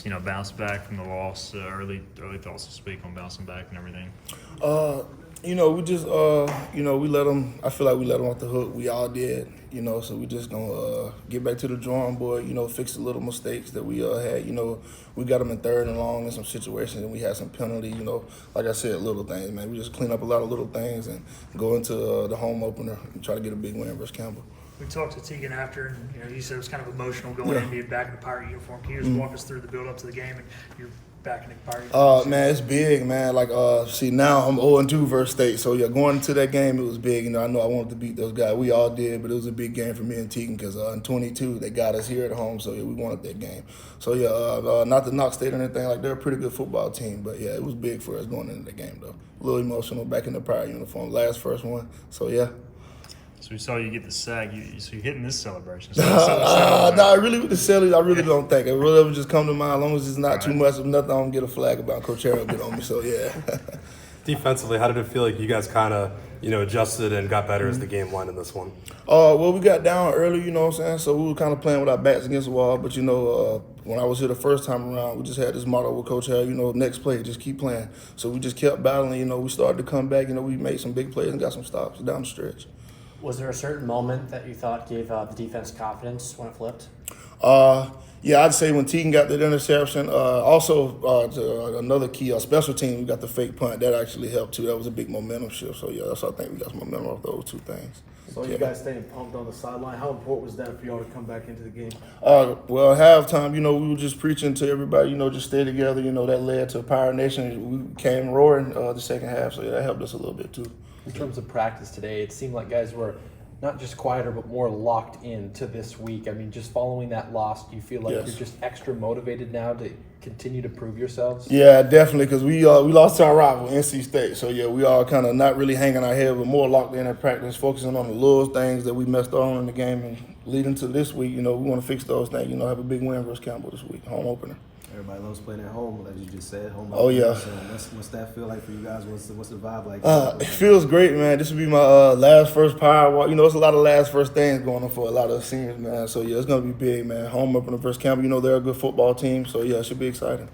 defense, bounce back from the loss? Early thoughts this week on bouncing back and everything. We just, we let them. I feel like we let them off the hook. We all did, So we just gonna get back to the drawing board. Fix the little mistakes that we had. We got them in third and long in some situations, and we had some penalties. Like I said, little things, man. We just clean up a lot of little things and go into the home opener and try to get a big win versus Campbell. We talked to Tegan after, and he said it was kind of emotional going in, being back in the Pirate uniform. Can you just walk us through the build up to the game and you're back in the Pirate uniform? Man, it's big, man. See, now I'm 0-2 versus State. So, going into that game, it was big. I know I wanted to beat those guys. We all did, but it was a big game for me and Tegan because in 22, they got us here at home. So, we wanted that game. So, not to knock State or anything. They're a pretty good football team. But, it was big for us going into the game, though. A little emotional, back in the Pirate uniform. First one. So, yeah. So we saw you get the sack. So you're hitting this celebration. No, really with the Celtics, I really don't think. It really would just come to mind. As long as it's not too much of nothing, I don't get a flag about. Coach Harrell get on me, so yeah. Defensively, how did it feel like you guys kind of, adjusted and got better as the game went in this one? Well, we got down early, you know what I'm saying? So we were kind of playing with our backs against the wall. But, when I was here the first time around, we just had this motto with Coach Harrell, next play, just keep playing. So we just kept battling, we started to come back, we made some big plays and got some stops down the stretch. Was there a certain moment that you thought gave the defense confidence when it flipped? Yeah, I'd say when Tegan got that interception. Another key, special team, we got the fake punt. That actually helped, too. That was a big momentum shift. So, I think we got some momentum off those two things. So you guys staying pumped on the sideline. How important was that for y'all to come back into the game? Well, halftime, we were just preaching to everybody, just stay together. That led to Pirate Nation. We came roaring the second half, so that helped us a little bit, too. In terms of practice today, it seemed like guys were not just quieter, but more locked into this week. I mean, just following that loss, do you feel like you're just extra motivated now to continue to prove yourselves? Yeah, definitely, because we lost to our rival, NC State. So, we all kind of not really hanging our head, but more locked in at practice, focusing on the little things that we messed on in the game. And leading to this week, we want to fix those things, have a big win versus Campbell this week, home opener. Everybody loves playing at home, like you just said. Home. Oh, yeah. So what's that feel like for you guys? What's the vibe like? It feels great, man. This will be my first Pirate walk. It's a lot of first things going on for a lot of seniors, man. So, it's going to be big, man. Home opener versus Campbell. They're a good football team. So, it should be exciting.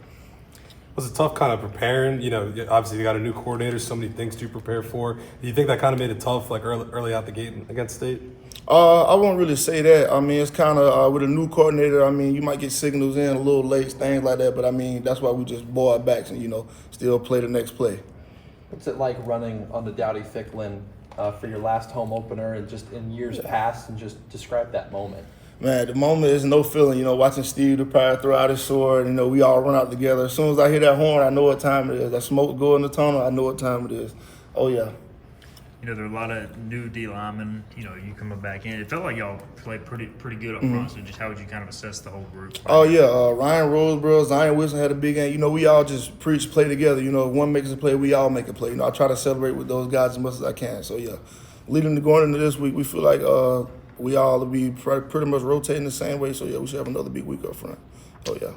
Was it tough kind of preparing? Obviously you got a new coordinator, so many things to prepare for. Do you think that kind of made it tough, early out the gate against State? I won't really say that. It's kind of with a new coordinator. You might get signals in a little late, things like that. But that's why we just ball our backs and still play the next play. What's it like running on the Dowdy-Ficklin for your last home opener and just in years past, and just describe that moment? Man, the moment is no feeling, watching Steve the Pirate throw out his sword, we all run out together. As soon as I hear that horn, I know what time it is. That smoke go in the tunnel, I know what time it is. Oh, yeah. There are a lot of new D linemen, you coming back in. It felt like y'all played pretty good up front, so just how would you kind of assess the whole group? Oh, yeah. Ryan Roseborough, Zion Wilson had a big game. We all just preach, play together. If one makes a play, we all make a play. I try to celebrate with those guys as much as I can. So, yeah, going into this week, we feel like we all will be pretty much rotating the same way. So, yeah, we should have another big week up front. Oh, yeah.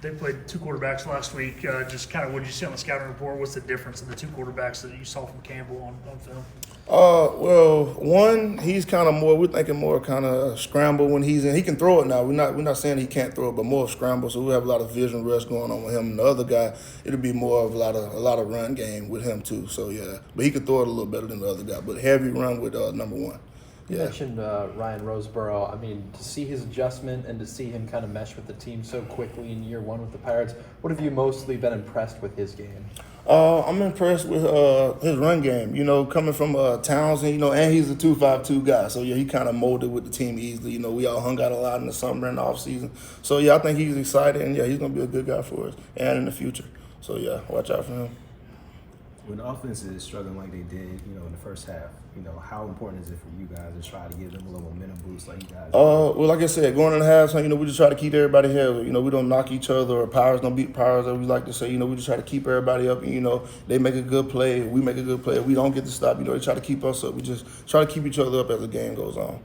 They played two quarterbacks last week. Just kind of what did you see on the scouting report? What's the difference in the two quarterbacks that you saw from Campbell on film? Well, one, he's kind of more, we're thinking more kind of scramble when he's in. He can throw it now. We're not saying he can't throw it, but more of scramble. So we have a lot of vision rush going on with him. And the other guy, it'll be more of a lot of run game with him too. So, yeah. But he can throw it a little better than the other guy. But heavy run with number one. You mentioned Ryan Roseborough. I mean, to see his adjustment and to see him kind of mesh with the team so quickly in year one with the Pirates, what have you mostly been impressed with his game? I'm impressed with his run game, coming from Townsend, and he's a 2.52 guy. So, he kind of molded with the team easily. We all hung out a lot in the summer and the offseason. So, I think he's excited, and, he's going to be a good guy for us and in the future. So, watch out for him. When the offense is struggling like they did, in the first half, how important is it for you guys to try to give them a little momentum boost like you guys? Well, like I said, going in the halftime, we just try to keep everybody healthy. We don't knock each other or powers don't beat powers, as we like to say. We just try to keep everybody up. And, they make a good play, we make a good play. We don't get to stop. They try to keep us up. We just try to keep each other up as the game goes on.